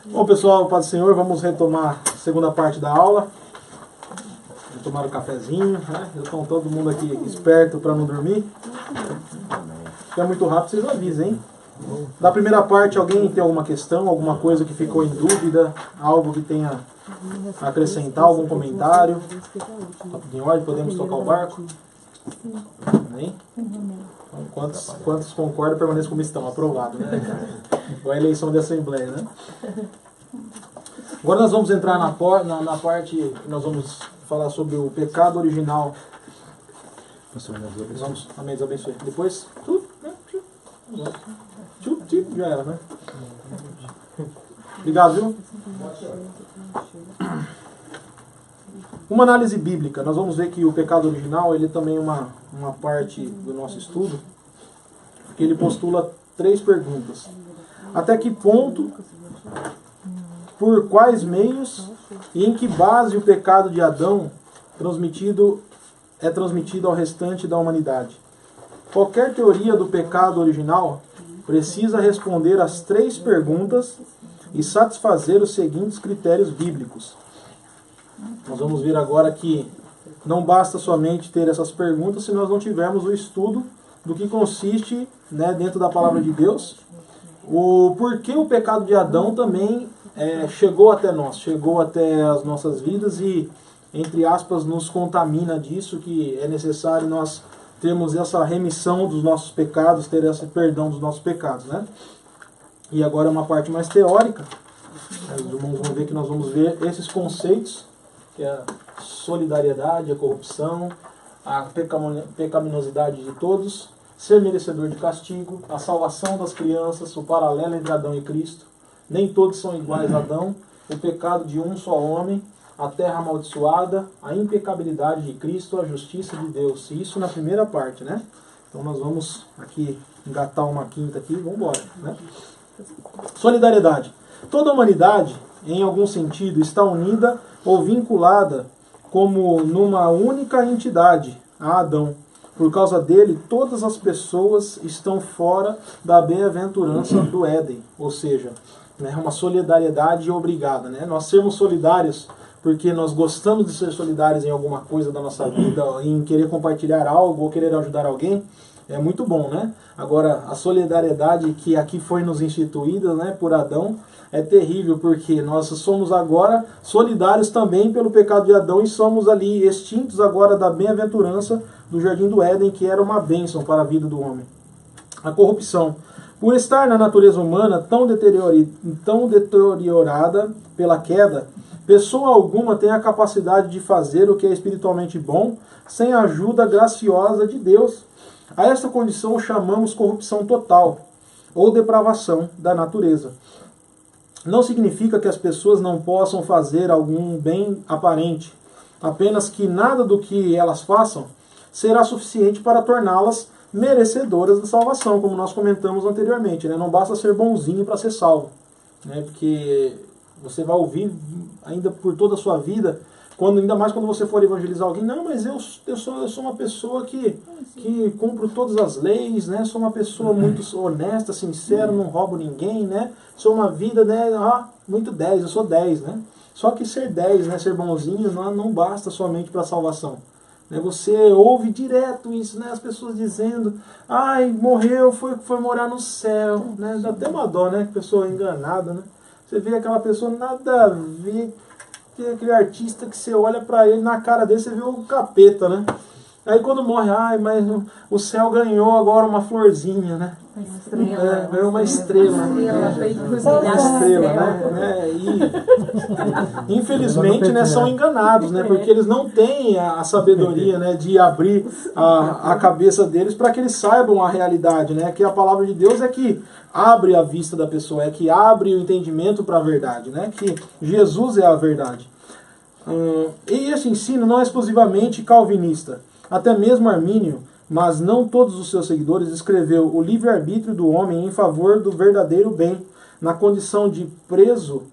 Bom, pessoal, paz do Senhor, vamos retomar a segunda parte da aula. Tomar um cafezinho, né? Já estão todo mundo aqui esperto para não dormir. Se é muito rápido, vocês avisem, hein? Da primeira parte, alguém tem alguma questão, alguma coisa que ficou em dúvida, algo que tenha a acrescentar, algum comentário? Tá tudo em ordem? Podemos tocar o barco? Amém? Então, quantos concordam, permaneçam como estão? Aprovado, né? Igual a eleição de assembleia, né? Agora nós vamos entrar na parte que nós vamos falar sobre o pecado original. Amém, Deus abençoe. Depois, já era, né? Obrigado, viu? Uma análise bíblica. Nós vamos ver que o pecado original, ele também é uma parte do nosso estudo, que ele postula 3 perguntas. Até que ponto, por quais meios e em que base o pecado de Adão é transmitido ao restante da humanidade? Qualquer teoria do pecado original precisa responder às 3 perguntas e satisfazer os seguintes critérios bíblicos. Nós vamos ver agora que não basta somente ter essas perguntas se nós não tivermos o estudo do que consiste, né, dentro da palavra de Deus, o porquê o pecado de Adão também chegou até nós, chegou até as nossas vidas e, entre aspas, nos contamina disso, que é necessário nós termos essa remissão dos nossos pecados, ter esse perdão dos nossos pecados, né? E agora é uma parte mais teórica. Os irmãos vão ver que nós vamos ver esses conceitos, que é a solidariedade, a corrupção, a pecaminosidade de todos, ser merecedor de castigo, a salvação das crianças, o paralelo entre Adão e Cristo, nem todos são iguais a Adão, o pecado de um só homem, a terra amaldiçoada, a impecabilidade de Cristo, a justiça de Deus. Isso na primeira parte, né? Então nós vamos aqui engatar uma quinta aqui, vamos embora, né? Solidariedade. Toda a humanidade, em algum sentido, está unida ou vinculada como numa única entidade, a Adão. Por causa dele, todas as pessoas estão fora da bem-aventurança do Éden. Ou seja, né, uma solidariedade obrigada. Né? Nós sermos solidários porque nós gostamos de ser solidários em alguma coisa da nossa vida, em querer compartilhar algo ou querer ajudar alguém, é muito bom, né? Agora, a solidariedade que aqui foi nos instituída, né, por Adão, é terrível, porque nós somos agora solidários também pelo pecado de Adão e somos ali extintos agora da bem-aventurança do Jardim do Éden, que era uma bênção para a vida do homem. A corrupção. Por estar na natureza humana tão deteriorada pela queda, pessoa alguma tem a capacidade de fazer o que é espiritualmente bom sem a ajuda graciosa de Deus. A esta condição chamamos corrupção total ou depravação da natureza. Não significa que as pessoas não possam fazer algum bem aparente, apenas que nada do que elas façam será suficiente para torná-las merecedoras da salvação, como nós comentamos anteriormente. Né? Não basta ser bonzinho para ser salvo, né? Porque você vai ouvir ainda por toda a sua vida, ainda mais quando você for evangelizar alguém, não, mas eu sou uma pessoa que cumpro todas as leis, né? Sou uma pessoa muito honesta, sincera, não roubo ninguém, né? Sou uma vida, né? Muito 10, eu sou 10, né? Só que ser 10, né? Ser bonzinho, não basta somente para a salvação. Né? Você ouve direto isso, né? As pessoas dizendo, ai, morreu, foi morar no céu, né? Dá até uma dó, né? Que pessoa enganada, né? Você vê aquela pessoa nada a ver, tem aquele artista que você olha pra ele, na cara dele você vê o capeta, né? Aí quando morre, ai, mas o céu ganhou agora uma florzinha, né? Ganhou uma estrela. Uma estrela, né? E infelizmente, né, são enganados, né? Porque eles não têm a sabedoria, né, de abrir a cabeça deles para que eles saibam a realidade, né? Que a palavra de Deus é que abre a vista da pessoa, é que abre o entendimento para a verdade, né? Que Jesus é a verdade. E esse ensino não é exclusivamente calvinista. Até mesmo Armínio, mas não todos os seus seguidores, escreveu o livre-arbítrio do homem em favor do verdadeiro bem, na condição de preso,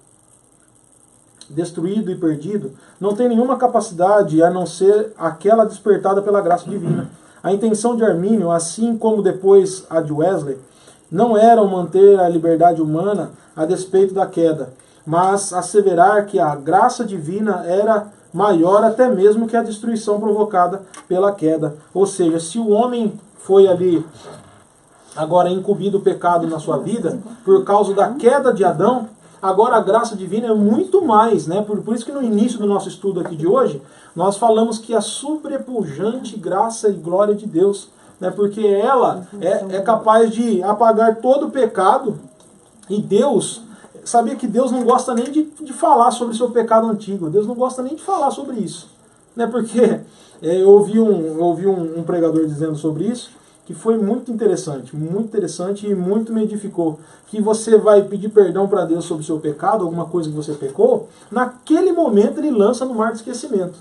destruído e perdido, não tem nenhuma capacidade a não ser aquela despertada pela graça divina. A intenção de Armínio, assim como depois a de Wesley, não era manter a liberdade humana a despeito da queda, mas asseverar que a graça divina era maior até mesmo que a destruição provocada pela queda. Ou seja, se o homem foi ali agora incumbido o pecado na sua vida, por causa da queda de Adão, agora a graça divina é muito mais, né? Por isso que no início do nosso estudo aqui de hoje, nós falamos que a sobrepujante graça e glória de Deus, né? Porque ela é capaz de apagar todo o pecado, e Deus, sabia que Deus não gosta nem de falar sobre o seu pecado antigo, Deus não gosta nem de falar sobre isso, né? Porque eu ouvi um pregador dizendo sobre isso, que foi muito interessante e muito me edificou. Que você vai pedir perdão para Deus sobre o seu pecado, alguma coisa que você pecou, naquele momento ele lança no mar de esquecimento.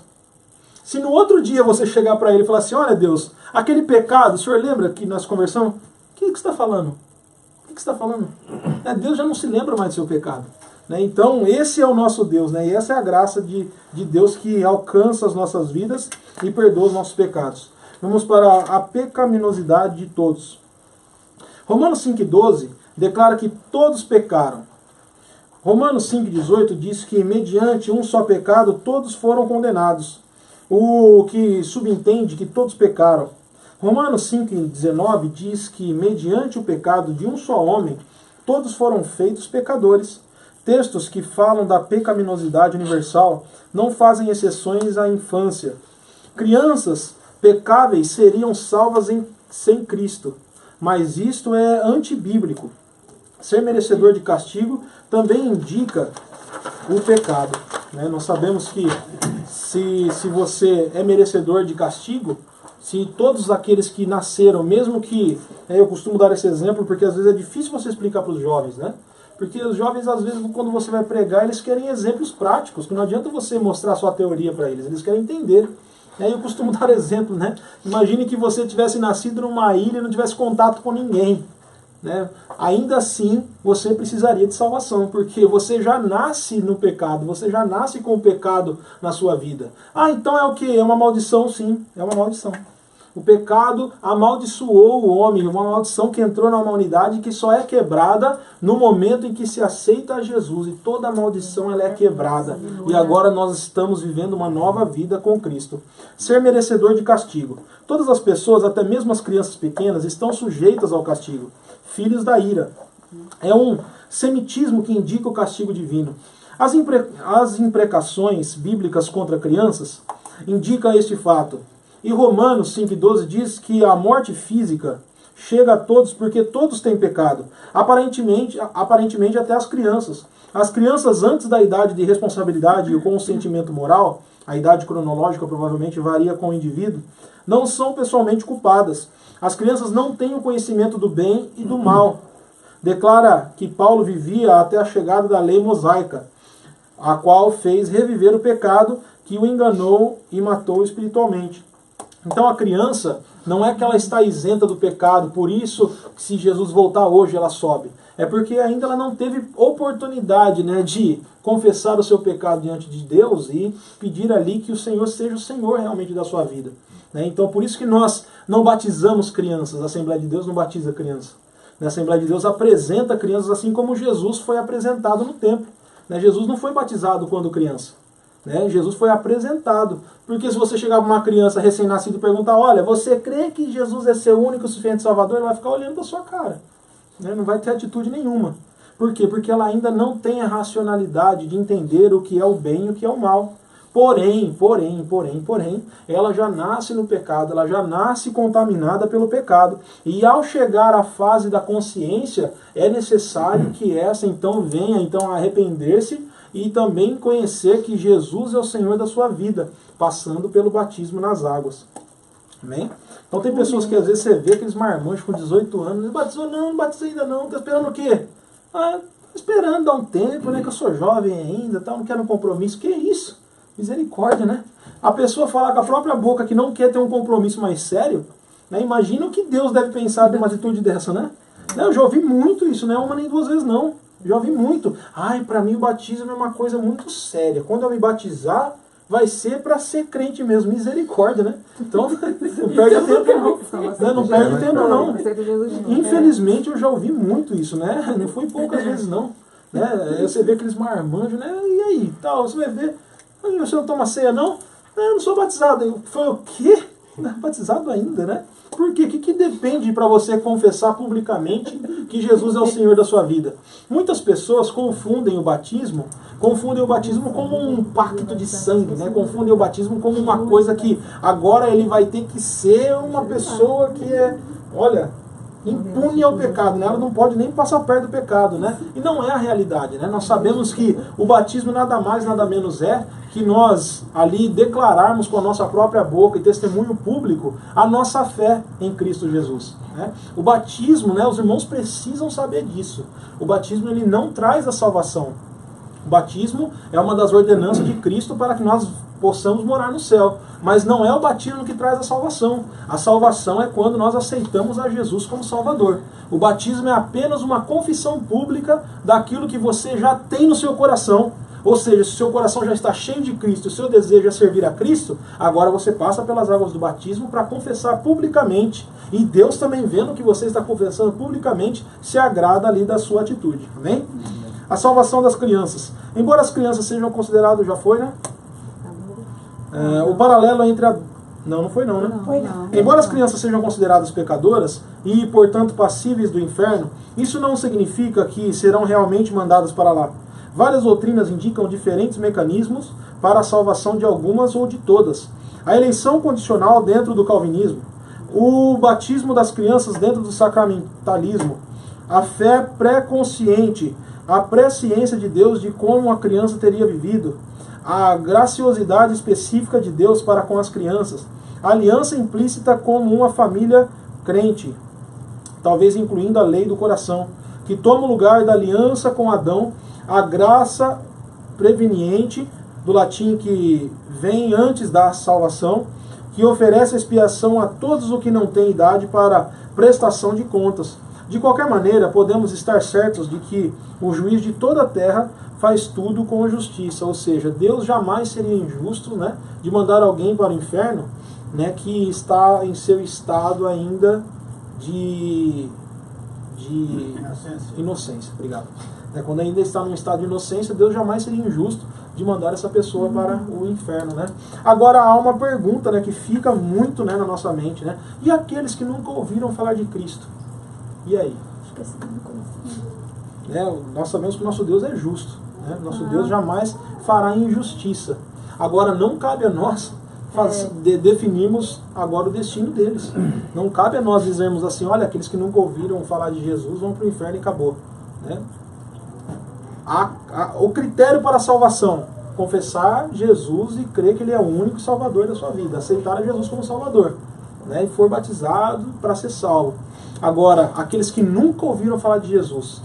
Se no outro dia você chegar para ele e falar assim, olha Deus, aquele pecado, o senhor lembra que nós conversamos? O que você está falando? O que você está falando? Deus já não se lembra mais do seu pecado. Né? Então esse é o nosso Deus, né? E essa é a graça de Deus que alcança as nossas vidas e perdoa os nossos pecados. Vamos para a pecaminosidade de todos. Romanos 5,12 declara que todos pecaram. Romanos 5,18 diz que mediante um só pecado todos foram condenados. O que subentende que todos pecaram. Romanos 5,19 diz que mediante o pecado de um só homem todos foram feitos pecadores. Textos que falam da pecaminosidade universal não fazem exceções à infância. Crianças pecáveis seriam salvas sem Cristo, mas isto é antibíblico. Ser merecedor de castigo também indica o pecado. Né? Nós sabemos que se você é merecedor de castigo, se todos aqueles que nasceram, mesmo que, eu costumo dar esse exemplo, porque às vezes é difícil você explicar para os jovens, né? Porque os jovens, às vezes, quando você vai pregar, eles querem exemplos práticos, que não adianta você mostrar sua teoria para eles, eles querem entender. Eu costumo dar exemplo, né? Imagine que você tivesse nascido numa ilha e não tivesse contato com ninguém. Né? Ainda assim, você precisaria de salvação, porque você já nasce no pecado, você já nasce com o pecado na sua vida. Então é o quê? É uma maldição? Sim, é uma maldição. O pecado amaldiçoou o homem, uma maldição que entrou na humanidade e que só é quebrada no momento em que se aceita a Jesus. E toda maldição ela é quebrada. E agora nós estamos vivendo uma nova vida com Cristo. Ser merecedor de castigo. Todas as pessoas, até mesmo as crianças pequenas, estão sujeitas ao castigo. Filhos da ira. É um semitismo que indica o castigo divino. As imprecações bíblicas contra crianças indicam este fato. E Romanos 5,12 diz que a morte física chega a todos porque todos têm pecado. Aparentemente até as crianças. As crianças antes da idade de responsabilidade e o consentimento moral, a idade cronológica provavelmente varia com o indivíduo, não são pessoalmente culpadas. As crianças não têm o conhecimento do bem e do mal. Declara que Paulo vivia até a chegada da lei mosaica, a qual fez reviver o pecado que o enganou e matou espiritualmente. Então a criança não é que ela está isenta do pecado, por isso se Jesus voltar hoje ela sobe. É porque ainda ela não teve oportunidade, né, de confessar o seu pecado diante de Deus e pedir ali que o Senhor seja o Senhor realmente da sua vida. Né? Então por isso que nós não batizamos crianças, a Assembleia de Deus não batiza criança. A Assembleia de Deus apresenta crianças assim como Jesus foi apresentado no templo. Né? Jesus não foi batizado quando criança. Né? Jesus foi apresentado. Porque se você chegar para uma criança recém-nascida e perguntar, olha, você crê que Jesus é seu único e suficiente Salvador? Ele vai ficar olhando para sua cara. Né? Não vai ter atitude nenhuma. Por quê? Porque ela ainda não tem a racionalidade de entender o que é o bem e o que é o mal. Porém, ela já nasce no pecado, ela já nasce contaminada pelo pecado. E ao chegar à fase da consciência, é necessário que essa então venha a arrepender-se e também conhecer que Jesus é o Senhor da sua vida, passando pelo batismo nas águas. Amém? Então tem pessoas que às vezes você vê aqueles marmanjos com 18 anos, ele batizou, não batizei ainda não, tá esperando o quê? Esperando dar um tempo, né, que eu sou jovem ainda, tal, não quero um compromisso. Que isso? Misericórdia, né? A pessoa falar com a própria boca que não quer ter um compromisso mais sério, né? Imagina o que Deus deve pensar de uma atitude dessa, né? Eu já ouvi muito isso, não é uma nem duas vezes não. Já ouvi muito. Para mim o batismo é uma coisa muito séria. Quando eu me batizar, vai ser para ser crente mesmo. Misericórdia, né? Então, não perde tempo não. Não perde tempo não. Infelizmente eu já ouvi muito isso, né? Não foi poucas vezes não. Né? Você vê aqueles marmanjos, né? E aí, tal, você vai ver, você não toma ceia não? Eu não sou batizado. Eu falei, o quê? Não é batizado ainda, né? Por quê? O que depende para você confessar publicamente que Jesus é o Senhor da sua vida? Muitas pessoas confundem o batismo como um pacto de sangue, né? Confundem o batismo como uma coisa que agora ele vai ter que ser uma pessoa que é, olha, impune ao pecado, né? Ela não pode nem passar perto do pecado, né? E não é a realidade, né? Nós sabemos que o batismo nada mais, nada menos é que nós ali declararmos com a nossa própria boca e testemunho público a nossa fé em Cristo Jesus, né? O batismo, né? Os irmãos precisam saber disso. O batismo ele não traz a salvação. O batismo é uma das ordenanças de Cristo para que nós possamos morar no céu. Mas não é o batismo que traz a salvação. A salvação é quando nós aceitamos a Jesus como Salvador. O batismo é apenas uma confissão pública daquilo que você já tem no seu coração. Ou seja, se o seu coração já está cheio de Cristo, o seu desejo é servir a Cristo, agora você passa pelas águas do batismo para confessar publicamente. E Deus também, vendo que você está confessando publicamente, se agrada ali da sua atitude. Amém? A salvação das crianças. Embora as crianças sejam consideradas, já foi, né? O paralelo entre a... Não foi não, né? Não foi não. Embora as crianças sejam consideradas pecadoras e, portanto, passíveis do inferno, isso não significa que serão realmente mandadas para lá. Várias doutrinas indicam diferentes mecanismos para a salvação de algumas ou de todas. A eleição condicional dentro do calvinismo, o batismo das crianças dentro do sacramentalismo, a fé pré-consciente, a presciência de Deus de como a criança teria vivido, a graciosidade específica de Deus para com as crianças, a aliança implícita como uma família crente, talvez incluindo a lei do coração, que toma o lugar da aliança com Adão, a graça preveniente, do latim que vem antes da salvação, que oferece expiação a todos os que não têm idade para prestação de contas. De qualquer maneira, podemos estar certos de que o juiz de toda a terra faz tudo com justiça, ou seja, Deus jamais seria injusto, né, de mandar alguém para o inferno, né, que está em seu estado ainda de inocência. Obrigado. Quando ainda está num estado de inocência, Deus jamais seria injusto de mandar essa pessoa para o inferno, né? Agora há uma pergunta, né, que fica muito, né, na nossa mente, né? E aqueles que nunca ouviram falar de Cristo? E aí? Nós sabemos que o nosso Deus é justo, né? Nosso Deus jamais fará injustiça. Agora não cabe a nós definirmmos agora o destino deles. Não cabe a nós dizermos assim, olha, aqueles que nunca ouviram falar de Jesus vão para o inferno e acabou, né? O critério para a salvação: confessar Jesus e crer que Ele é o único Salvador da sua vida, aceitar a Jesus como Salvador, né, e for batizado para ser salvo. Agora, aqueles que nunca ouviram falar de Jesus,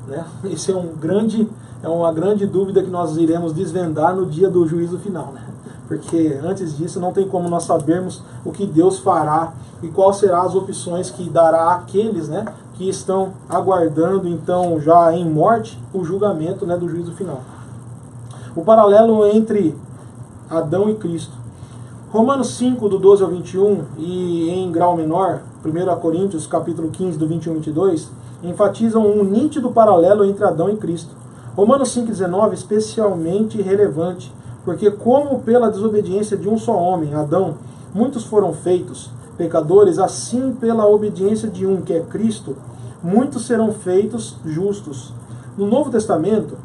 né, isso é uma grande dúvida que nós iremos desvendar no dia do juízo final, né? Porque antes disso não tem como nós sabermos o que Deus fará e quais serão as opções que dará àqueles, né, que estão aguardando então já em morte o julgamento, né, do juízo final. O paralelo entre Adão e Cristo. Romanos 5, do 12 ao 21, e em grau menor, 1 Coríntios capítulo 15, do 21 ao 22, enfatizam um nítido paralelo entre Adão e Cristo. Romanos 5,19 especialmente relevante, porque como pela desobediência de um só homem, Adão, muitos foram feitos pecadores, assim pela obediência de um, que é Cristo, muitos serão feitos justos. No Novo Testamento,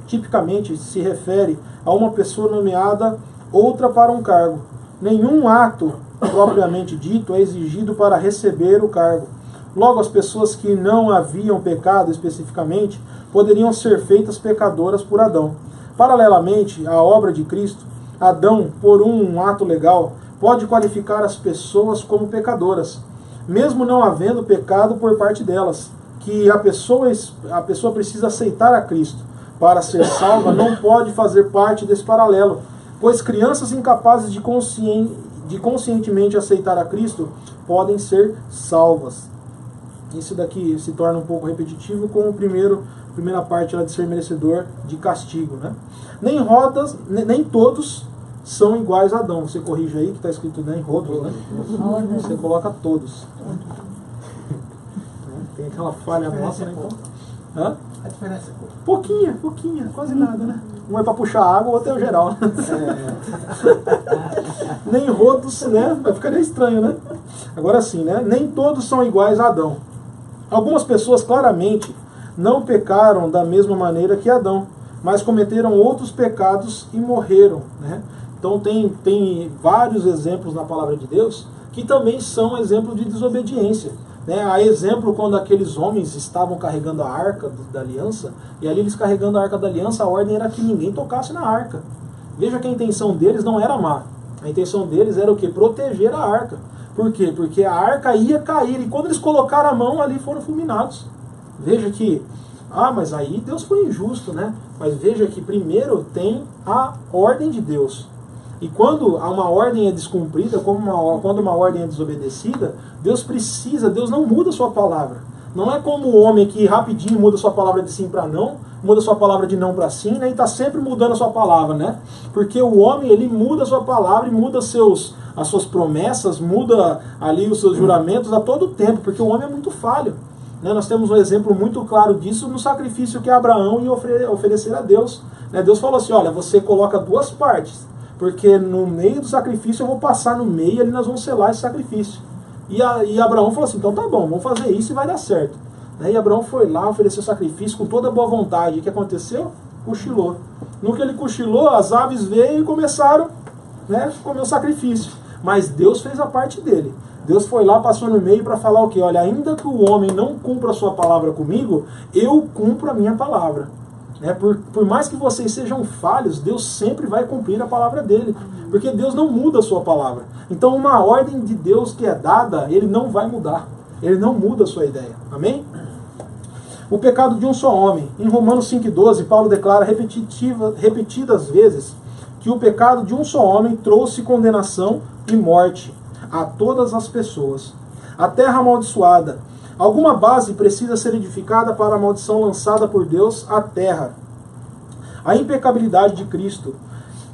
tipicamente se refere a uma pessoa nomeada, outra para um cargo. Nenhum ato propriamente dito é exigido para receber o cargo. Logo, as pessoas que não haviam pecado especificamente poderiam ser feitas pecadoras por Adão. Paralelamente à obra de Cristo, Adão, por um ato legal, pode qualificar as pessoas como pecadoras, mesmo não havendo pecado por parte delas, que a pessoa precisa aceitar a Cristo para ser salva, não pode fazer parte desse paralelo, pois crianças incapazes de conscientemente aceitar a Cristo podem ser salvas. Isso daqui se torna um pouco repetitivo com a primeira parte lá de ser merecedor de castigo, né? Nem todos são iguais a Adão. Você corrige aí que está escrito nem rodos, né? Você coloca todos. Tem aquela falha nossa, né? Então? A diferença é Pouquinha, quase nada, né? Um é para puxar água, o outro é o geral. Nem rodos, né? Vai ficar meio estranho, né? Agora sim, né? Nem todos são iguais a Adão. Algumas pessoas claramente não pecaram da mesma maneira que Adão, mas cometeram outros pecados e morreram, né? Então tem vários exemplos na palavra de Deus que também são exemplos de desobediência. Né? Há exemplo quando aqueles homens estavam carregando a arca da aliança, e ali eles carregando a arca da aliança, a ordem era que ninguém tocasse na arca. Veja que a intenção deles não era má. A intenção deles era o quê? Proteger a arca. Por quê? Porque a arca ia cair, e quando eles colocaram a mão, ali foram fulminados. Veja que, mas aí Deus foi injusto, né? Mas veja que primeiro tem a ordem de Deus. E quando uma ordem é descumprida, quando uma ordem é desobedecida, Deus não muda a sua palavra. Não é como o homem que rapidinho muda a sua palavra de sim para não, muda a sua palavra de não para sim, né, e está sempre mudando a sua palavra, né? Porque o homem, ele muda a sua palavra e muda as suas promessas, muda ali os seus juramentos a todo tempo, porque o homem é muito falho. Né? Nós temos um exemplo muito claro disso no sacrifício que Abraão ia oferecer a Deus. Né? Deus falou assim, olha, você coloca duas partes, porque no meio do sacrifício eu vou passar no meio e ali nós vamos selar esse sacrifício. E Abraão falou assim, então tá bom, vamos fazer isso e vai dar certo. E Abraão foi lá, ofereceu sacrifício com toda boa vontade. E o que aconteceu? Cochilou. No que ele cochilou, as aves veio e começaram, né, a comer o sacrifício. Mas Deus fez a parte dele. Deus foi lá, passou no meio para falar o quê? Olha, ainda que o homem não cumpra a sua palavra comigo, eu cumpro a minha palavra. Né? Por mais que vocês sejam falhos, Deus sempre vai cumprir a palavra dele. Porque Deus não muda a sua palavra. Então uma ordem de Deus que é dada, ele não vai mudar. Ele não muda a sua ideia. Amém? O pecado de um só homem. Em Romanos 5,12, Paulo declara repetidas vezes que o pecado de um só homem trouxe condenação e morte a todas as pessoas. A terra amaldiçoada. Alguma base precisa ser edificada para a maldição lançada por Deus à terra. A impecabilidade de Cristo.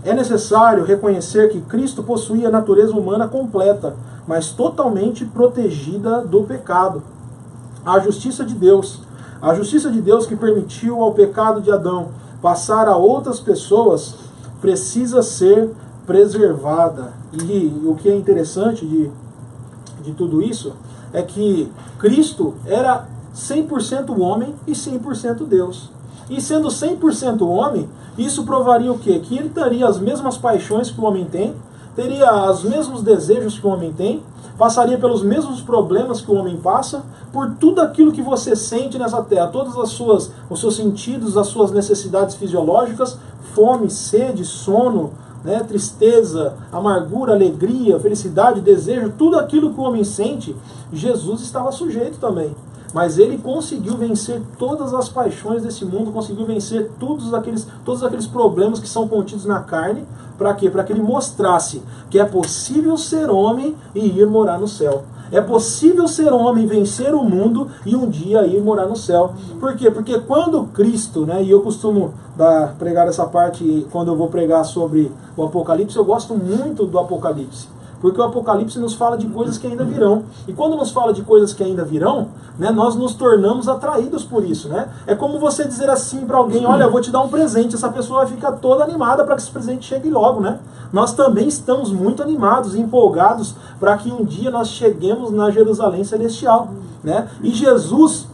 É necessário reconhecer que Cristo possuía a natureza humana completa, mas totalmente protegida do pecado. A justiça de Deus. A justiça de Deus que permitiu ao pecado de Adão passar a outras pessoas precisa ser preservada. E o que é interessante de tudo isso é que Cristo era 100% homem e 100% Deus. E sendo 100% homem, isso provaria o quê? Que ele teria as mesmas paixões que o homem tem, teria os mesmos desejos que o homem tem, passaria pelos mesmos problemas que o homem passa, por tudo aquilo que você sente nessa terra, todos os seus sentidos, as suas necessidades fisiológicas, fome, sede, sono, né, tristeza, amargura, alegria, felicidade, desejo, tudo aquilo que o homem sente, Jesus estava sujeito também. Mas ele conseguiu vencer todas as paixões desse mundo, conseguiu vencer todos aqueles problemas que são contidos na carne. Para quê? Para que ele mostrasse que é possível ser homem e ir morar no céu. É possível ser homem, vencer o mundo e um dia ir morar no céu. Por quê? Porque quando Cristo, né, e eu costumo pregar essa parte quando eu vou pregar sobre o Apocalipse, eu gosto muito do Apocalipse. Porque o Apocalipse nos fala de coisas que ainda virão. E quando nos fala de coisas que ainda virão, né, nós nos tornamos atraídos por isso. Né? É como você dizer assim para alguém, olha, eu vou te dar um presente. Essa pessoa vai ficar toda animada para que esse presente chegue logo. Né? Nós também estamos muito animados e empolgados para que um dia nós cheguemos na Jerusalém Celestial. Né? E Jesus,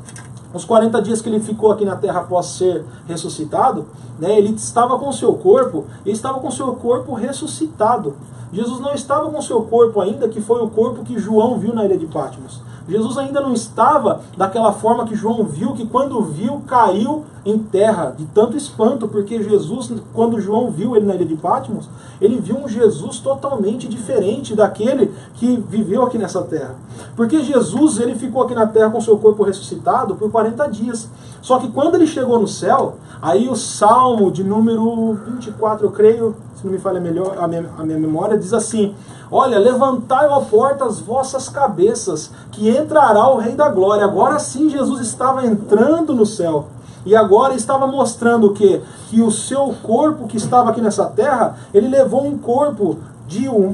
os 40 dias que ele ficou aqui na terra após ser ressuscitado, né, ele estava com o seu corpo, e estava com o seu corpo ressuscitado. Jesus não estava com o seu corpo ainda, que foi o corpo que João viu na ilha de Patmos. Jesus ainda não estava daquela forma que João viu, que quando viu, caiu em terra, de tanto espanto, porque Jesus, quando João viu ele na ilha de Patmos, ele viu um Jesus totalmente diferente daquele que viveu aqui nessa terra. Porque Jesus, ele ficou aqui na terra com seu corpo ressuscitado por 40 dias. Só que quando ele chegou no céu, aí o Salmo de número 24, eu creio, se não me falha melhor a minha memória, diz assim, olha, levantai, ó porta, as vossas cabeças, que entrará o Rei da Glória. Agora sim Jesus estava entrando no céu. E agora estava mostrando o quê? Que o seu corpo que estava aqui nessa terra, ele levou um corpo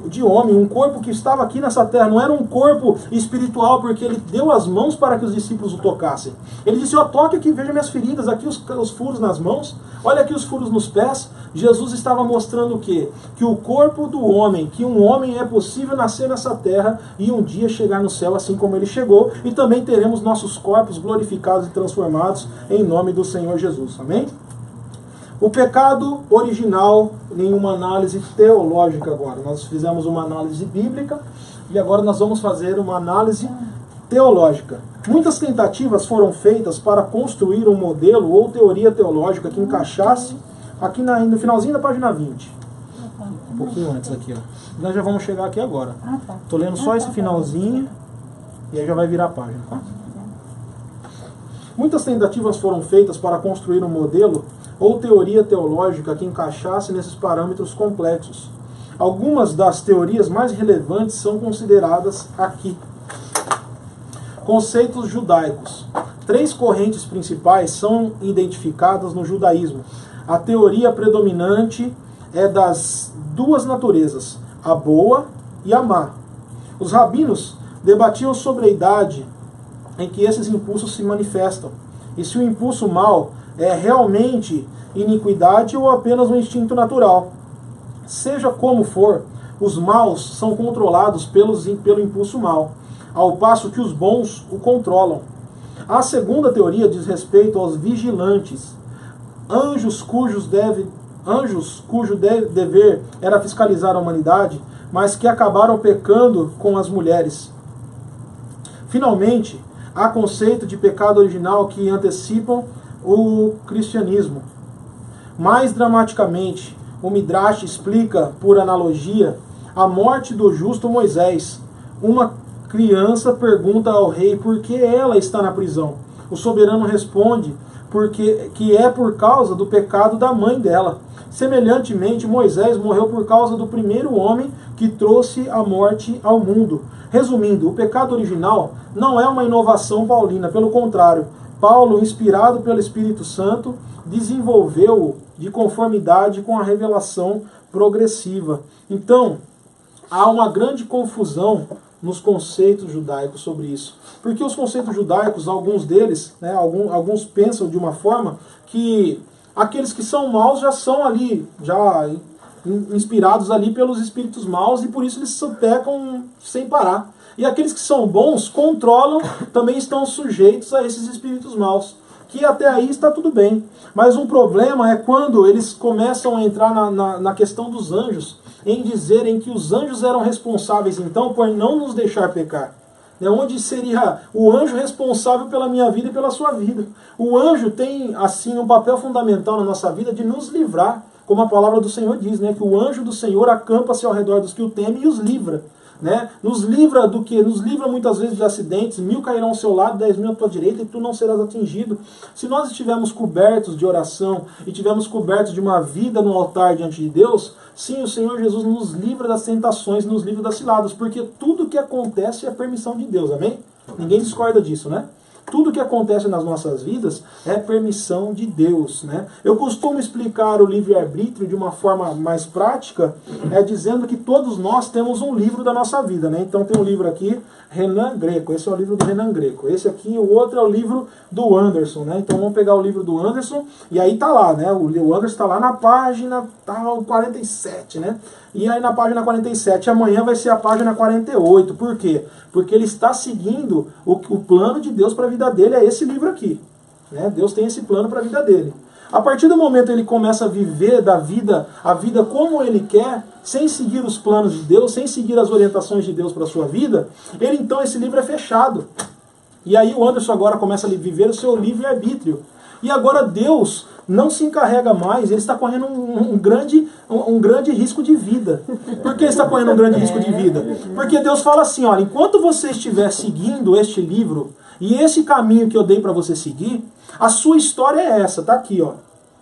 de homem, um corpo que estava aqui nessa terra, não era um corpo espiritual, porque ele deu as mãos para que os discípulos o tocassem. Ele disse, ó, toque aqui, veja minhas feridas, aqui os furos nas mãos, olha aqui os furos nos pés. Jesus estava mostrando o quê? Que o corpo do homem, que um homem é possível nascer nessa terra e um dia chegar no céu assim como ele chegou, e também teremos nossos corpos glorificados e transformados em nome do Senhor Jesus. Amém? O pecado original, em uma análise teológica agora. Nós fizemos uma análise bíblica e agora nós vamos fazer uma análise teológica. Muitas tentativas foram feitas para construir um modelo ou teoria teológica que encaixasse aqui no finalzinho da página 20. Um pouquinho antes aqui, ó. Nós já vamos chegar aqui agora. Estou lendo só esse finalzinho e aí já vai virar a página, tá? Muitas tentativas foram feitas para construir um modelo ou teoria teológica que encaixasse nesses parâmetros complexos. Algumas das teorias mais relevantes são consideradas aqui. Conceitos judaicos. 3 correntes principais são identificadas no judaísmo. A teoria predominante é das 2 naturezas, a boa e a má. Os rabinos debatiam sobre a idade em que esses impulsos se manifestam, e se o impulso mau é realmente iniquidade ou apenas um instinto natural. Seja como for, os maus são controlados pelo impulso mau, ao passo que os bons o controlam. A segunda teoria diz respeito aos vigilantes, anjos cujo dever era fiscalizar a humanidade, mas que acabaram pecando com as mulheres. Finalmente, há conceito de pecado original que antecipam o cristianismo. Mais dramaticamente, o Midrash explica, por analogia, a morte do justo Moisés. Uma criança pergunta ao rei por que ela está na prisão. O soberano responde que é por causa do pecado da mãe dela. Semelhantemente, Moisés morreu por causa do primeiro homem que trouxe a morte ao mundo. Resumindo, o pecado original não é uma inovação paulina, pelo contrário, Paulo, inspirado pelo Espírito Santo, desenvolveu-o de conformidade com a revelação progressiva. Então, há uma grande confusão nos conceitos judaicos sobre isso. Porque os conceitos judaicos, alguns deles, né, alguns pensam de uma forma que aqueles que são maus já são ali, já inspirados ali pelos espíritos maus, e por isso eles pecam sem parar. E aqueles que são bons, controlam, também estão sujeitos a esses espíritos maus. Que até aí está tudo bem. Mas um problema é quando eles começam a entrar na questão dos anjos, em dizerem que os anjos eram responsáveis, então, por não nos deixar pecar. Onde seria o anjo responsável pela minha vida e pela sua vida. O anjo tem, assim, um papel fundamental na nossa vida de nos livrar, como a palavra do Senhor diz, né, que o anjo do Senhor acampa-se ao redor dos que o temem e os livra. Né? Nos livra do que? Nos livra muitas vezes de acidentes, 1000 cairão ao seu lado, 10.000 à tua direita, e tu não serás atingido. Se nós estivermos cobertos de oração e estivermos cobertos de uma vida no altar diante de Deus, sim, o Senhor Jesus nos livra das tentações, nos livra das ciladas, porque tudo que acontece é permissão de Deus, amém? Ninguém discorda disso, né? Tudo que acontece nas nossas vidas é permissão de Deus, né? Eu costumo explicar o livre-arbítrio de uma forma mais prática, dizendo que todos nós temos um livro da nossa vida, né? Então tem um livro aqui, Renan Greco, esse é o livro do Renan Greco. Esse aqui, o outro é o livro do Anderson, né? Então vamos pegar o livro do Anderson, e aí tá lá, né? O Anderson está lá na página 47, né? E aí na página 47, amanhã vai ser a página 48. Por quê? Porque ele está seguindo o plano de Deus para a vida dele, é esse livro aqui. Né? Deus tem esse plano para a vida dele. A partir do momento que ele começa a viver a vida como ele quer, sem seguir os planos de Deus, sem seguir as orientações de Deus para a sua vida, então esse livro é fechado. E aí o Anderson agora começa a viver o seu livre-arbítrio. E agora Deus não se encarrega mais, ele está correndo um grande risco de vida. Por que ele está correndo um grande risco de vida? Porque Deus fala assim, olha, enquanto você estiver seguindo este livro, e esse caminho que eu dei para você seguir, a sua história é essa, tá aqui, ó.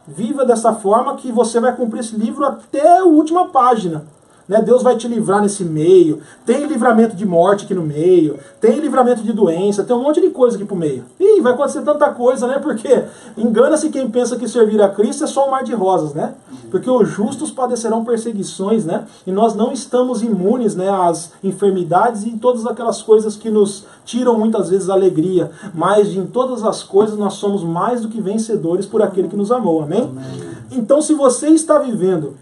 Viva dessa forma que você vai cumprir esse livro até a última página. né? Deus vai te livrar nesse meio. Tem livramento de morte aqui no meio. Tem livramento de doença. Tem um monte de coisa aqui pro meio. Ih, vai acontecer tanta coisa, né? Porque engana-se quem pensa que servir a Cristo é só um mar de rosas, né? Porque os justos padecerão perseguições, né? E nós não estamos imunes, né, às enfermidades e todas aquelas coisas que nos tiram muitas vezes a alegria. Mas em todas as coisas nós somos mais do que vencedores por aquele que nos amou. Amém? Então, se você está vivendo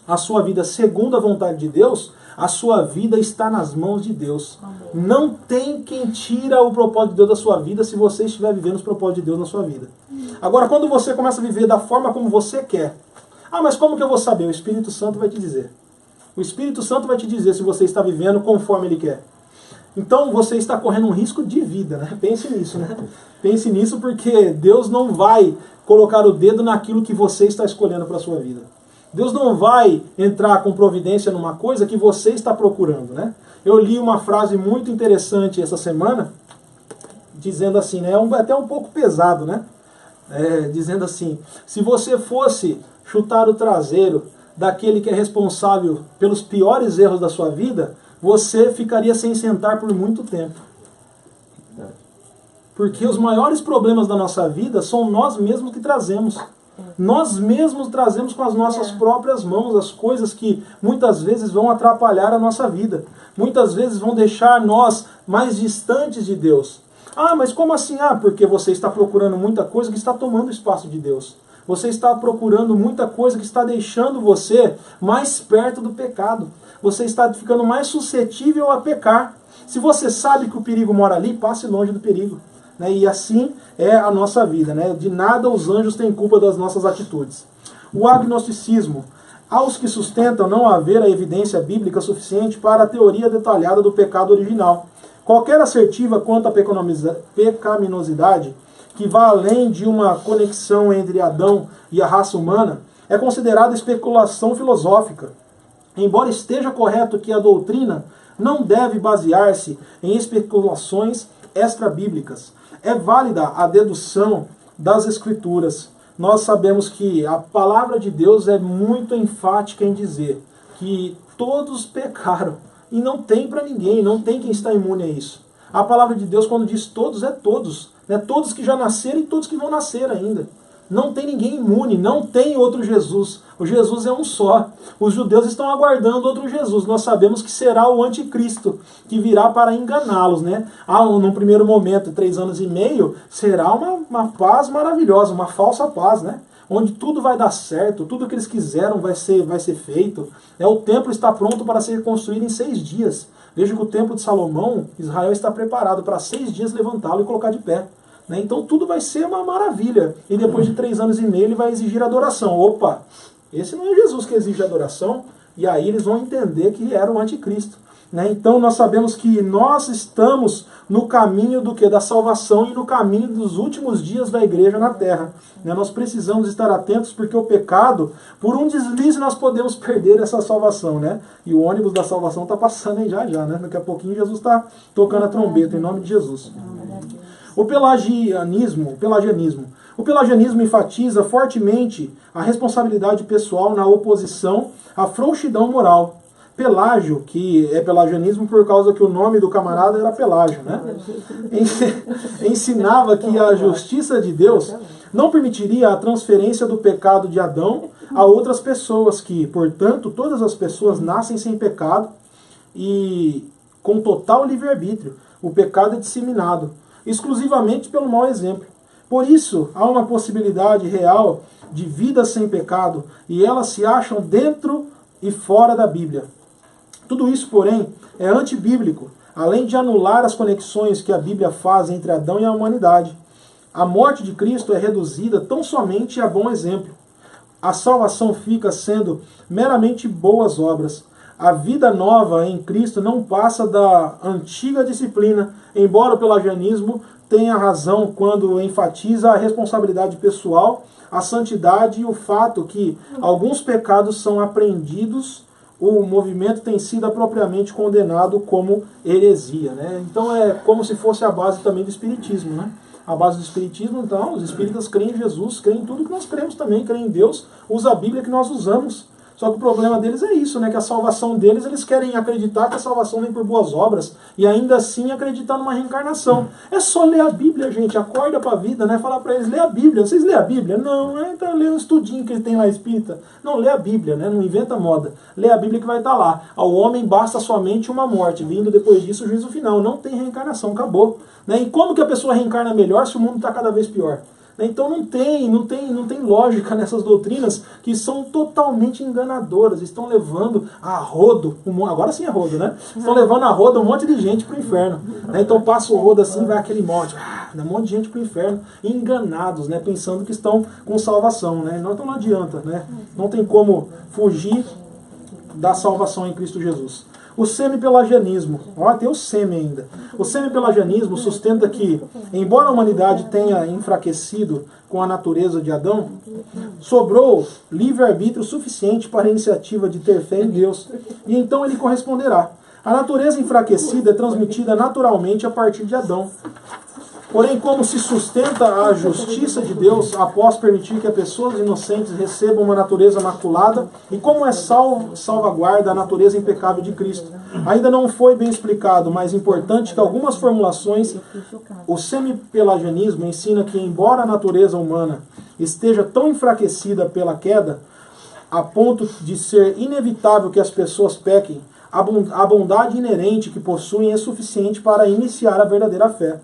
a sua vida segundo a vontade de Deus, a sua vida está nas mãos de Deus. Não tem quem tira o propósito de Deus da sua vida se você estiver vivendo os propósitos de Deus na sua vida. Agora, quando você começa a viver da forma como você quer, mas como que eu vou saber? O Espírito Santo vai te dizer. O Espírito Santo vai te dizer se você está vivendo conforme Ele quer. Então você está correndo um risco de vida, né? Pense nisso, né? Pense nisso, porque Deus não vai colocar o dedo naquilo que você está escolhendo para a sua vida. Deus não vai entrar com providência numa coisa que você está procurando, né? Eu li uma frase muito interessante essa semana, dizendo assim, né? Até um pouco pesado, né? Dizendo assim, se você fosse chutar o traseiro daquele que é responsável pelos piores erros da sua vida, você ficaria sem sentar por muito tempo. Porque os maiores problemas da nossa vida são nós mesmos que trazemos. Nós mesmos trazemos com as nossas próprias mãos as coisas que muitas vezes vão atrapalhar a nossa vida. Muitas vezes vão deixar nós mais distantes de Deus. Mas como assim? Porque você está procurando muita coisa que está tomando o espaço de Deus. Você está procurando muita coisa que está deixando você mais perto do pecado. Você está ficando mais suscetível a pecar. Se você sabe que o perigo mora ali, passe longe do perigo. E assim é a nossa vida. De nada os anjos têm culpa das nossas atitudes. O agnosticismo. Aos que sustentam não haver a evidência bíblica suficiente para a teoria detalhada do pecado original. Qualquer assertiva quanto à pecaminosidade, que vá além de uma conexão entre Adão e a raça humana, é considerada especulação filosófica. Embora esteja correto que a doutrina não deve basear-se em especulações extra-bíblicas, é válida a dedução das Escrituras. Nós sabemos que a palavra de Deus é muito enfática em dizer que todos pecaram e não tem para ninguém, não tem quem está imune a isso. A palavra de Deus, quando diz todos, é todos. Todos que já nasceram e todos que vão nascer ainda. Não tem ninguém imune, não tem outro Jesus. O Jesus é um só. Os judeus estão aguardando outro Jesus. Nós sabemos que será o anticristo, que virá para enganá-los. Num primeiro momento, 3 anos e meio, será uma paz maravilhosa, uma falsa paz, onde tudo vai dar certo, tudo que eles quiseram vai ser feito. O templo está pronto para ser construído em 6 dias. Veja que o templo de Salomão, Israel está preparado para 6 dias levantá-lo e colocar de pé. Então tudo vai ser uma maravilha. E depois de 3 anos e meio ele vai exigir adoração. Opa, esse não é Jesus que exige adoração. E aí eles vão entender que era o anticristo. Então nós sabemos que nós estamos no caminho do que? Da salvação e no caminho dos últimos dias da igreja na terra. Nós precisamos estar atentos porque o pecado, por um deslize nós podemos perder essa salvação. E o ônibus da salvação está passando aí já. Daqui a pouquinho Jesus está tocando a trombeta em nome de Jesus. O pelagianismo enfatiza fortemente a responsabilidade pessoal na oposição à frouxidão moral. Pelágio, que é pelagianismo por causa que o nome do camarada era Pelágio, ensinava que a justiça de Deus não permitiria a transferência do pecado de Adão a outras pessoas, que, portanto, todas as pessoas nascem sem pecado e com total livre-arbítrio. O pecado é disseminado exclusivamente pelo mau exemplo. Por isso, há uma possibilidade real de vida sem pecado, e elas se acham dentro e fora da Bíblia. Tudo isso, porém, é antibíblico, além de anular as conexões que a Bíblia faz entre Adão e a humanidade. A morte de Cristo é reduzida tão somente a bom exemplo. A salvação fica sendo meramente boas obras. A vida nova em Cristo não passa da antiga disciplina, embora o pelagianismo tenha razão quando enfatiza a responsabilidade pessoal, a santidade e o fato que alguns pecados são apreendidos, o movimento tem sido apropriadamente condenado como heresia. Então é como se fosse a base também do espiritismo. A base do espiritismo, então, os espíritas creem em Jesus, creem em tudo que nós cremos também, creem em Deus, usa a Bíblia que nós usamos. Só que o problema deles é isso, né? Que a salvação deles, eles querem acreditar que a salvação vem por boas obras e ainda assim acreditar numa reencarnação. É só ler a Bíblia, gente. Acorda pra vida, né? Falar pra eles, lê a Bíblia. Vocês lê a Bíblia? Não, então lê um estudinho que ele tem lá espírita. Não, lê a Bíblia, né? Não inventa moda. Lê a Bíblia que vai estar lá. Ao homem basta somente uma morte, vindo depois disso o juízo final. Não tem reencarnação, acabou. Né? E como que a pessoa reencarna melhor se o mundo está cada vez pior? Então não tem lógica nessas doutrinas que são totalmente enganadoras, estão levando a rodo, agora sim é rodo, né? Estão levando a rodo um monte de gente para o inferno. Né? Então passa o rodo assim, vai aquele monte, um monte de gente para o inferno, enganados, né? Pensando que estão com salvação. Né? Então não adianta, né? Não tem como fugir da salvação em Cristo Jesus. O semi-pelagianismo, tem o semi ainda. O semi-pelagianismo sustenta que, embora a humanidade tenha enfraquecido com a natureza de Adão, sobrou livre-arbítrio suficiente para a iniciativa de ter fé em Deus, e então ele corresponderá. A natureza enfraquecida é transmitida naturalmente a partir de Adão. Porém, como se sustenta a justiça de Deus após permitir que as pessoas inocentes recebam uma natureza maculada e como é salvaguarda a natureza impecável de Cristo. Ainda não foi bem explicado, mas importante que algumas formulações, o semi-pelagianismo ensina que, embora a natureza humana esteja tão enfraquecida pela queda, a ponto de ser inevitável que as pessoas pequem, a bondade inerente que possuem é suficiente para iniciar a verdadeira fé.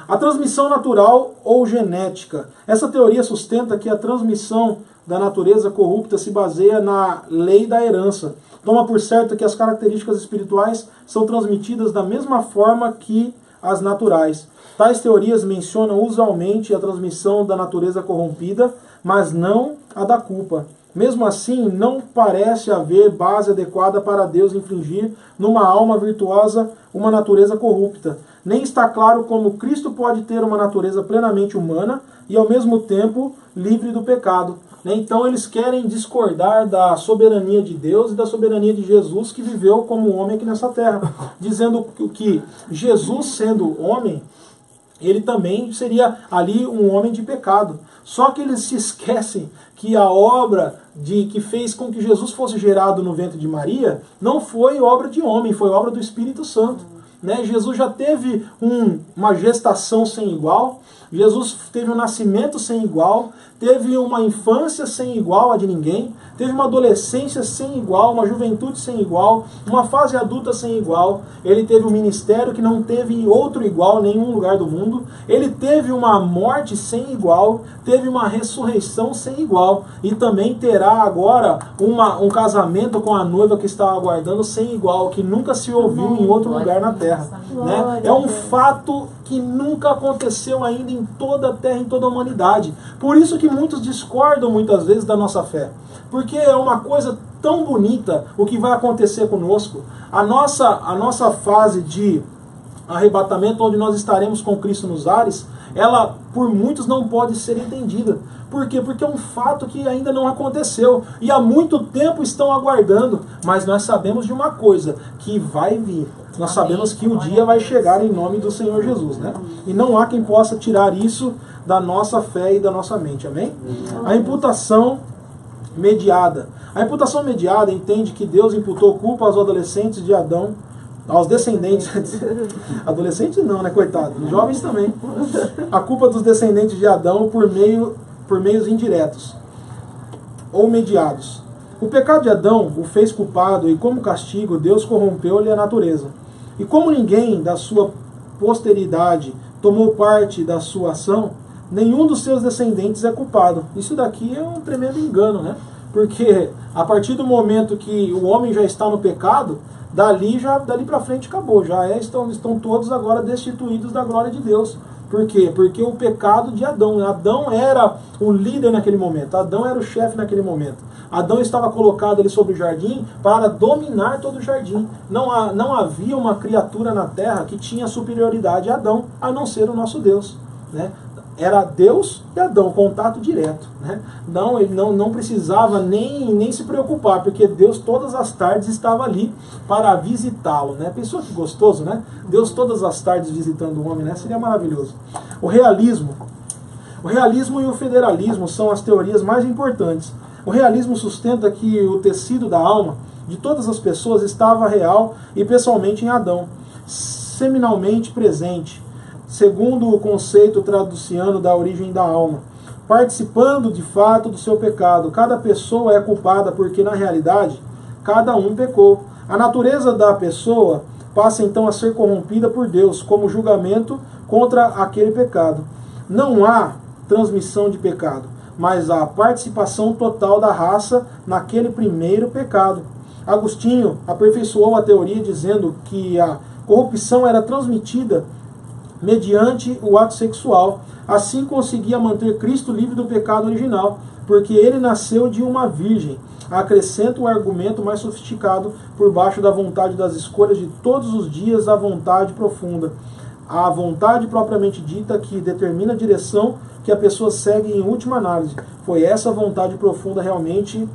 A transmissão natural ou genética. Essa teoria sustenta que a transmissão da natureza corrupta se baseia na lei da herança. Toma por certo que as características espirituais são transmitidas da mesma forma que as naturais. Tais teorias mencionam usualmente a transmissão da natureza corrompida, mas não a da culpa. Mesmo assim, não parece haver base adequada para Deus infligir numa alma virtuosa uma natureza corrupta. Nem está claro como Cristo pode ter uma natureza plenamente humana e ao mesmo tempo livre do pecado. Então eles querem discordar da soberania de Deus e da soberania de Jesus que viveu como homem aqui nessa terra. Dizendo que Jesus, sendo homem, ele também seria ali um homem de pecado. Só que eles se esquecem que a obra que fez com que Jesus fosse gerado no ventre de Maria não foi obra de homem, foi obra do Espírito Santo. Né? Jesus já teve uma gestação sem igual, Jesus teve um nascimento sem igual, teve uma infância sem igual a de ninguém, teve uma adolescência sem igual, uma juventude sem igual, uma fase adulta sem igual, ele teve um ministério que não teve outro igual em nenhum lugar do mundo, ele teve uma morte sem igual, teve uma ressurreição sem igual, e também terá agora um casamento com a noiva que está aguardando sem igual, que nunca se ouviu em outro lugar na terra. Né? É um fato que nunca aconteceu ainda em toda a terra, em toda a humanidade. Por isso que muitos discordam muitas vezes da nossa fé. Porque é uma coisa tão bonita o que vai acontecer conosco. A nossa fase de arrebatamento, onde nós estaremos com Cristo nos ares, ela por muitos não pode ser entendida. Por quê? Porque é um fato que ainda não aconteceu. E há muito tempo estão aguardando. Mas nós sabemos de uma coisa, que vai vir. Nós sabemos que o dia vai chegar em nome do Senhor Jesus, né? E não há quem possa tirar isso da nossa fé e da nossa mente, amém? A imputação mediada. A imputação mediada entende que Deus imputou culpa aos adolescentes de Adão, aos descendentes, adolescentes não, né, coitado, jovens também, a culpa dos descendentes de Adão por meios indiretos, ou mediados. O pecado de Adão o fez culpado e como castigo Deus corrompeu-lhe a natureza. E como ninguém da sua posteridade tomou parte da sua ação, nenhum dos seus descendentes é culpado. Isso daqui é um tremendo engano, né? Porque a partir do momento que o homem já está no pecado, dali para frente acabou. Estão todos agora destituídos da glória de Deus. Por quê? Porque o pecado de Adão. Adão era o líder naquele momento. Adão era o chefe naquele momento. Adão estava colocado ali sobre o jardim para dominar todo o jardim. Não havia uma criatura na terra que tinha superioridade a Adão, a não ser o nosso Deus. Né? Era Deus e Adão, contato direto. Né? Ele não precisava nem se preocupar, porque Deus todas as tardes estava ali para visitá-lo. Né? Pensou que gostoso, né? Deus todas as tardes visitando o homem, né? Seria maravilhoso. O realismo e o federalismo são as teorias mais importantes. O realismo sustenta que o tecido da alma de todas as pessoas estava real e pessoalmente em Adão, seminalmente presente, segundo o conceito traduciano da origem da alma, participando de fato do seu pecado. Cada pessoa é culpada porque, na realidade, cada um pecou. A natureza da pessoa passa então a ser corrompida por Deus, como julgamento contra aquele pecado. Não há transmissão de pecado, mas há participação total da raça naquele primeiro pecado. Agostinho aperfeiçoou a teoria dizendo que a corrupção era transmitida mediante o ato sexual. Assim conseguia manter Cristo livre do pecado original, porque ele nasceu de uma virgem. Acrescenta o argumento mais sofisticado: por baixo da vontade das escolhas de todos os dias, a vontade profunda. A vontade propriamente dita que determina a direção que a pessoa segue em última análise. Foi essa vontade profunda realmente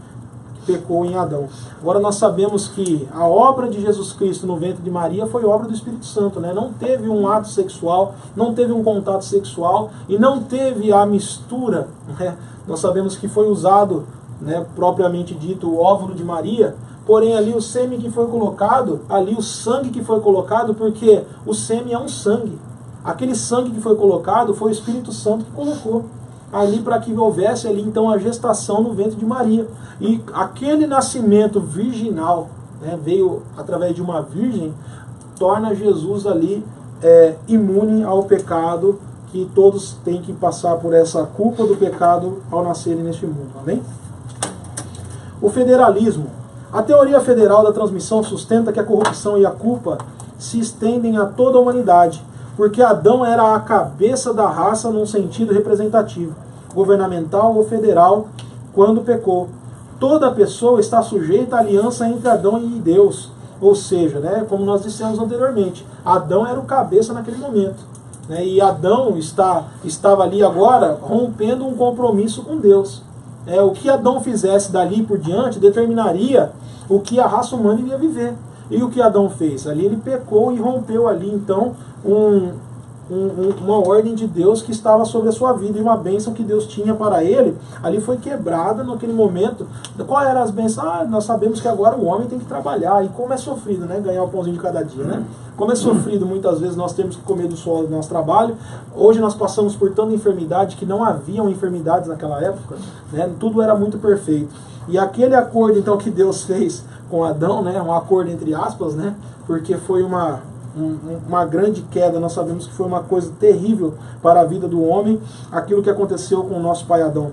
que pecou em Adão. Agora nós sabemos que a obra de Jesus Cristo no ventre de Maria foi obra do Espírito Santo, né? Não teve um ato sexual, não teve um contato sexual e não teve a mistura, né? Nós sabemos que foi usado, né, propriamente dito, o óvulo de Maria, porém ali o sêmen que foi colocado, ali o sangue que foi colocado, porque o sêmen é um sangue. Aquele sangue que foi colocado foi o Espírito Santo que colocou ali para que houvesse ali então a gestação no ventre de Maria. E aquele nascimento virginal, né, veio através de uma virgem, torna Jesus ali imune ao pecado, que todos têm que passar por essa culpa do pecado ao nascerem neste mundo. Amém? O federalismo. A teoria federal da transmissão sustenta que a corrupção e a culpa se estendem a toda a humanidade, porque Adão era a cabeça da raça num sentido representativo, governamental ou federal, quando pecou. Toda pessoa está sujeita à aliança entre Adão e Deus, ou seja, né, como nós dissemos anteriormente, Adão era o cabeça naquele momento, né, e Adão estava ali agora rompendo um compromisso com Deus. O que Adão fizesse dali por diante determinaria o que a raça humana iria viver. E o que Adão fez? Ali ele pecou e rompeu ali então uma ordem de Deus que estava sobre a sua vida, e uma bênção que Deus tinha para ele, ali foi quebrada naquele momento. Qual eram as bênçãos? Nós sabemos que agora o homem tem que trabalhar, e como é sofrido, né? Ganhar o pãozinho de cada dia, né? Como é sofrido, muitas vezes nós temos que comer do suor do nosso trabalho. Hoje nós passamos por tanta enfermidade que não haviam enfermidades naquela época, né? Tudo era muito perfeito. E aquele acordo então que Deus fez com Adão, né? Um acordo entre aspas, né? Porque foi uma grande queda, nós sabemos que foi uma coisa terrível para a vida do homem, aquilo que aconteceu com o nosso pai Adão.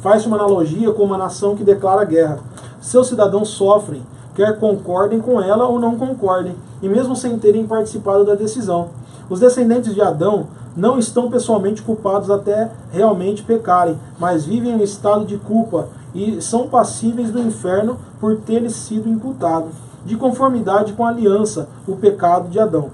Faz-se uma analogia com uma nação que declara guerra. Seus cidadãos sofrem, quer concordem com ela ou não concordem, e mesmo sem terem participado da decisão. Os descendentes de Adão não estão pessoalmente culpados até realmente pecarem, mas vivem em estado de culpa e são passíveis do inferno por ter-lhes sido imputado, de conformidade com a aliança, o pecado de Adão.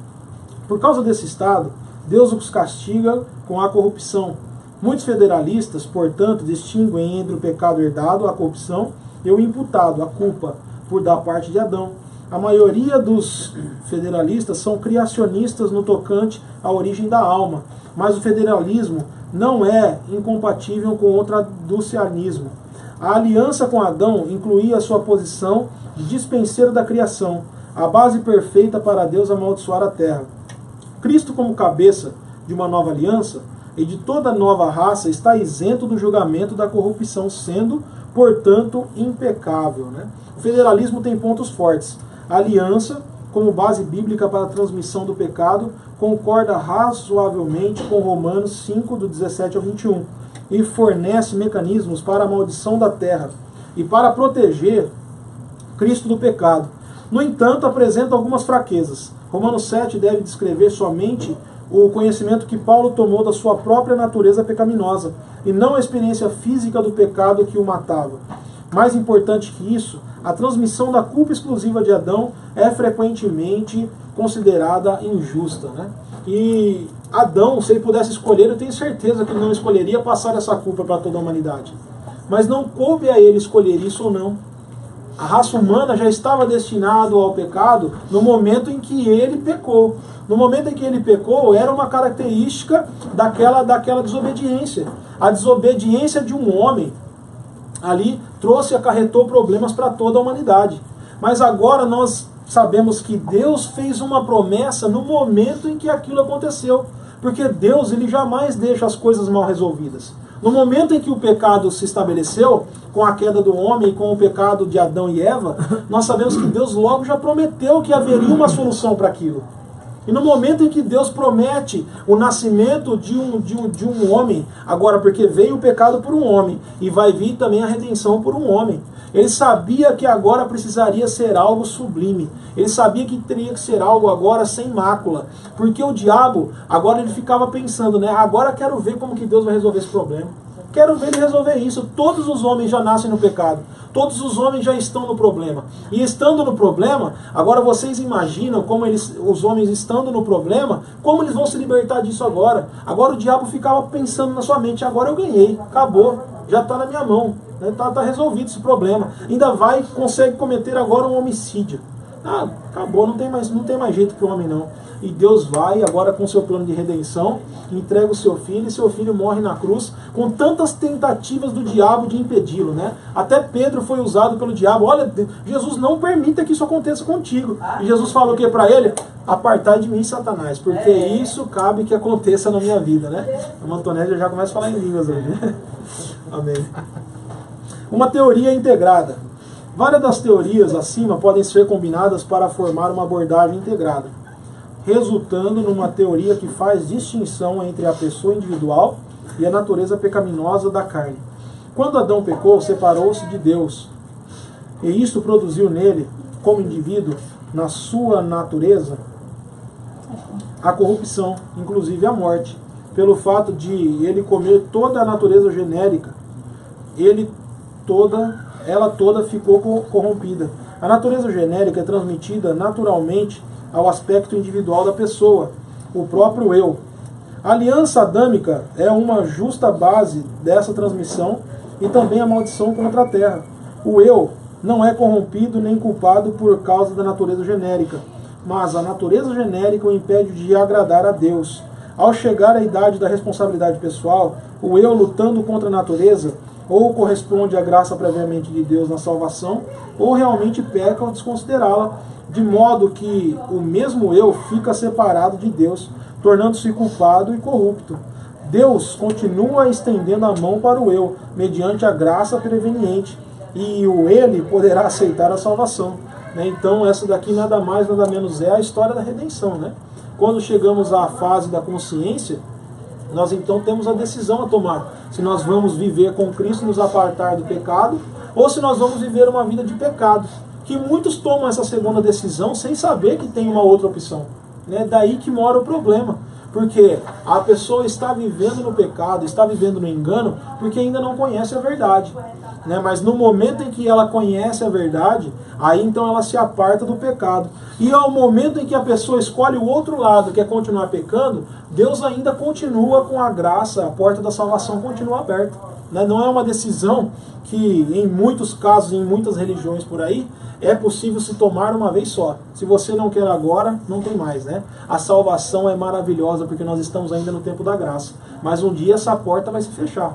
Por causa desse estado, Deus os castiga com a corrupção. Muitos federalistas, portanto, distinguem entre o pecado herdado, a corrupção, e o imputado, a culpa, por da parte de Adão. A maioria dos federalistas são criacionistas no tocante à origem da alma, mas o federalismo não é incompatível com o traducianismo. A aliança com Adão incluía a sua posição de dispenseiro da criação, a base perfeita para Deus amaldiçoar a terra. Cristo, como cabeça de uma nova aliança e de toda nova raça, está isento do julgamento da corrupção, sendo, portanto, impecável, né? O federalismo tem pontos fortes. A aliança, como base bíblica para a transmissão do pecado, concorda razoavelmente com Romanos 5, do 17 ao 21, e fornece mecanismos para a maldição da terra e para proteger Cristo do pecado. No entanto, apresenta algumas fraquezas. Romanos 7 deve descrever somente o conhecimento que Paulo tomou da sua própria natureza pecaminosa, e não a experiência física do pecado que o matava. Mais importante que isso, a transmissão da culpa exclusiva de Adão é frequentemente considerada injusta, né? E Adão, se ele pudesse escolher, eu tenho certeza que ele não escolheria passar essa culpa para toda a humanidade. Mas não coube a ele escolher isso ou não. A raça humana já estava destinada ao pecado no momento em que ele pecou. No momento em que ele pecou, era uma característica daquela desobediência. A desobediência de um homem, ali trouxe e acarretou problemas para toda a humanidade. Mas agora nós sabemos que Deus fez uma promessa no momento em que aquilo aconteceu. Porque Deus, ele jamais deixa as coisas mal resolvidas. No momento em que o pecado se estabeleceu, com a queda do homem e com o pecado de Adão e Eva, nós sabemos que Deus logo já prometeu que haveria uma solução para aquilo. E no momento em que Deus promete o nascimento de um homem, agora porque veio o pecado por um homem, e vai vir também a redenção por um homem, ele sabia que agora precisaria ser algo sublime. Ele sabia que teria que ser algo agora sem mácula. Porque o diabo, agora ele ficava pensando, né? Agora quero ver como que Deus vai resolver esse problema. Quero ver ele resolver isso. Todos os homens já nascem no pecado. Todos os homens já estão no problema. E estando no problema, agora vocês imaginam como os homens estando no problema, como eles vão se libertar disso agora. Agora o diabo ficava pensando na sua mente, agora eu ganhei, acabou, já está na minha mão. Está resolvido esse problema. Ainda consegue cometer agora um homicídio. Ah, acabou, não tem mais jeito para o homem não. E Deus vai agora com seu plano de redenção, entrega o seu filho, e seu filho morre na cruz, com tantas tentativas do diabo de impedi-lo, né? Até Pedro foi usado pelo diabo. Olha, Jesus não permita que isso aconteça contigo. E Jesus falou o que para ele? Apartai de mim, Satanás, porque isso cabe que aconteça na minha vida, né? A Antonella já começa a falar em línguas hoje. Amém. Uma teoria integrada. Várias das teorias acima podem ser combinadas para formar uma abordagem integrada, resultando numa teoria que faz distinção entre a pessoa individual e a natureza pecaminosa da carne. Quando Adão pecou, separou-se de Deus, e isto produziu nele, como indivíduo, na sua natureza, a corrupção, inclusive a morte, pelo fato de ele comer toda a natureza genérica, ela toda ficou corrompida. A natureza genérica é transmitida naturalmente ao aspecto individual da pessoa, o próprio eu. A aliança adâmica é uma justa base dessa transmissão e também a maldição contra a terra. O eu não é corrompido nem culpado por causa da natureza genérica, mas a natureza genérica o impede de agradar a Deus. Ao chegar à idade da responsabilidade pessoal, o eu lutando contra a natureza ou corresponde à graça previamente de Deus na salvação, ou realmente peca ao desconsiderá-la, de modo que o mesmo eu fica separado de Deus, tornando-se culpado e corrupto. Deus continua estendendo a mão para o eu, mediante a graça preveniente, e o ele poderá aceitar a salvação. Então essa daqui nada mais, nada menos é a história da redenção. Quando chegamos à fase da consciência, nós então temos a decisão a tomar. Se nós vamos viver com Cristo, nos apartar do pecado, ou se nós vamos viver uma vida de pecado. Que muitos tomam essa segunda decisão sem saber que tem uma outra opção. Daí que mora o problema. Porque a pessoa está vivendo no pecado, está vivendo no engano, porque ainda não conhece a verdade. Mas no momento em que ela conhece a verdade, aí então ela se aparta do pecado. E ao momento em que a pessoa escolhe o outro lado, que é continuar pecando, Deus ainda continua com a graça, a porta da salvação continua aberta. Não é uma decisão que em muitos casos, em muitas religiões por aí, é possível se tomar uma vez só. Se você não quer agora, não tem mais. A salvação é maravilhosa porque nós estamos ainda no tempo da graça. Mas um dia essa porta vai se fechar.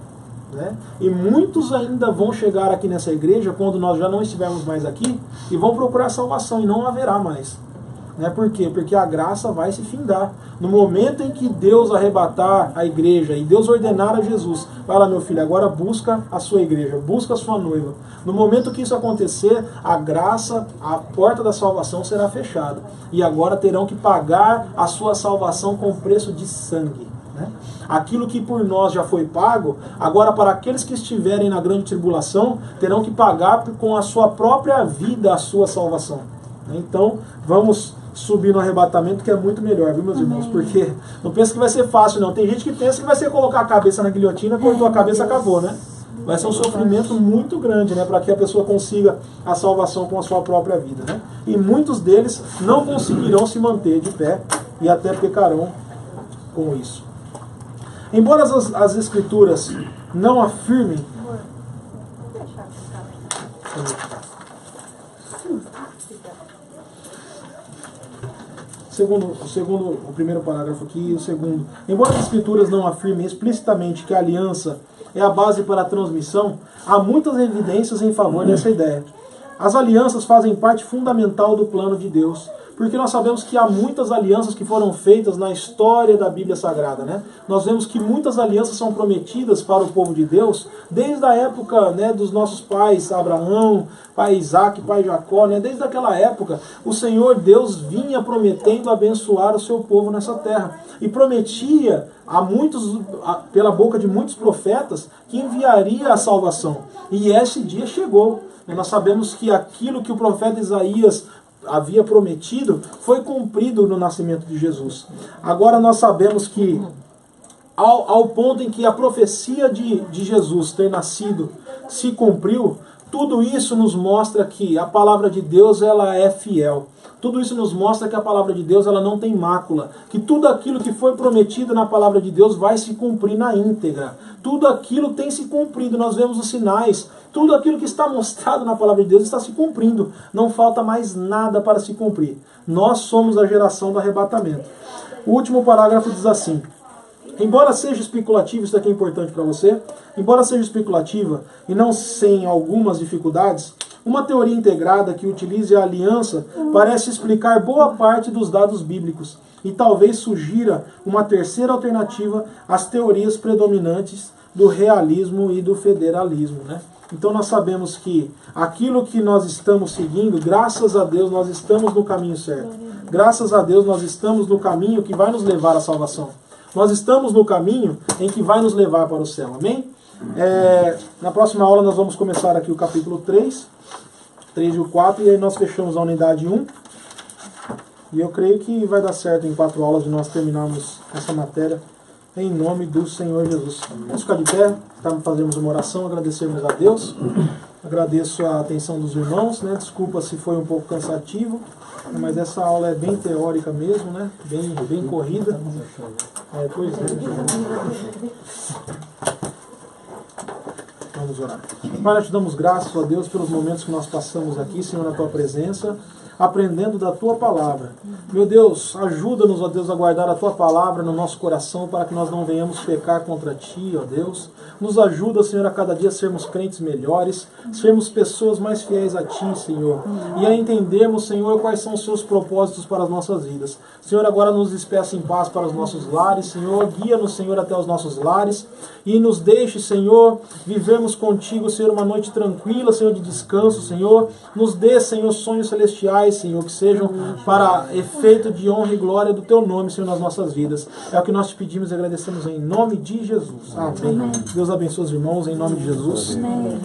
E muitos ainda vão chegar aqui nessa igreja quando nós já não estivermos mais aqui e vão procurar salvação e não haverá mais. Por quê? Porque a graça vai se findar. No momento em que Deus arrebatar a igreja e Deus ordenar a Jesus, vai lá, meu filho, agora busca a sua igreja, busca a sua noiva. No momento que isso acontecer, a graça, a porta da salvação será fechada. E agora terão que pagar a sua salvação com preço de sangue. Aquilo que por nós já foi pago, agora para aqueles que estiverem na grande tribulação, terão que pagar com a sua própria vida a sua salvação. Então, vamos subir no arrebatamento, que é muito melhor, viu, meus irmãos? Porque não pensa que vai ser fácil, não. Tem gente que pensa que vai ser colocar a cabeça na guilhotina, cortou a cabeça, acabou, Vai ser um sofrimento muito grande, para que a pessoa consiga a salvação com a sua própria vida, E muitos deles não conseguirão se manter de pé e até pecarão com isso. Embora as escrituras não afirmem... Segundo o primeiro parágrafo aqui, o segundo. Embora as escrituras não afirmem explicitamente que a aliança é a base para a transmissão, há muitas evidências em favor dessa ideia. As alianças fazem parte fundamental do plano de Deus, porque nós sabemos que há muitas alianças que foram feitas na história da Bíblia Sagrada, né? Nós vemos que muitas alianças são prometidas para o povo de Deus, desde a época, né, dos nossos pais, Abraão, pai Isaac, pai Jacó, né? Desde aquela época, o Senhor Deus vinha prometendo abençoar o seu povo nessa terra. E prometia pela boca de muitos profetas, que enviaria a salvação. E esse dia chegou. Nós sabemos que aquilo que o profeta Isaías havia prometido foi cumprido no nascimento de Jesus. Agora nós sabemos que ao ponto em que a profecia de Jesus ter nascido se cumpriu, tudo isso nos mostra que a palavra de Deus ela é fiel. Tudo isso nos mostra que a palavra de Deus ela não tem mácula. Que tudo aquilo que foi prometido na palavra de Deus vai se cumprir na íntegra. Tudo aquilo tem se cumprido. Nós vemos os sinais. Tudo aquilo que está mostrado na palavra de Deus está se cumprindo. Não falta mais nada para se cumprir. Nós somos a geração do arrebatamento. O último parágrafo diz assim: embora seja especulativo, isso aqui é importante para você, embora seja especulativa e não sem algumas dificuldades, uma teoria integrada que utilize a aliança parece explicar boa parte dos dados bíblicos e talvez sugira uma terceira alternativa às teorias predominantes do realismo e do federalismo, né? Então nós sabemos que aquilo que nós estamos seguindo, graças a Deus, nós estamos no caminho certo. Graças a Deus, nós estamos no caminho que vai nos levar à salvação. Nós estamos no caminho em que vai nos levar para o céu. Amém? Na próxima aula nós vamos começar aqui o capítulo 3 e o 4, e aí nós fechamos a unidade 1. E eu creio que vai dar certo em 4 aulas de nós terminarmos essa matéria em nome do Senhor Jesus. Vamos ficar de pé, fazemos uma oração, agradecermos a Deus. Agradeço a atenção dos irmãos, né? Desculpa se foi um pouco cansativo, mas essa aula é bem teórica mesmo, né? Bem corrida. Pois é. Vamos orar. Pai, nós te damos graças, ó Deus, pelos momentos que nós passamos aqui, Senhor, na tua presença, aprendendo da tua palavra. Meu Deus, ajuda-nos, ó Deus, a guardar a tua palavra no nosso coração para que nós não venhamos pecar contra ti, ó Deus. Nos ajuda, Senhor, a cada dia sermos crentes melhores, sermos pessoas mais fiéis a ti, Senhor, e a entendermos, Senhor, quais são os seus propósitos para as nossas vidas. Senhor, agora nos despeça em paz para os nossos lares, Senhor, guia-nos, Senhor, até os nossos lares e nos deixe, Senhor, vivermos contigo, Senhor, uma noite tranquila, Senhor, de descanso, Senhor. Nos dê, Senhor, sonhos celestiais, Senhor, que sejam para efeito de honra e glória do teu nome, Senhor, nas nossas vidas. É o que nós te pedimos e agradecemos em nome de Jesus. Amém. Deus abençoe os irmãos em nome de Jesus. Amém.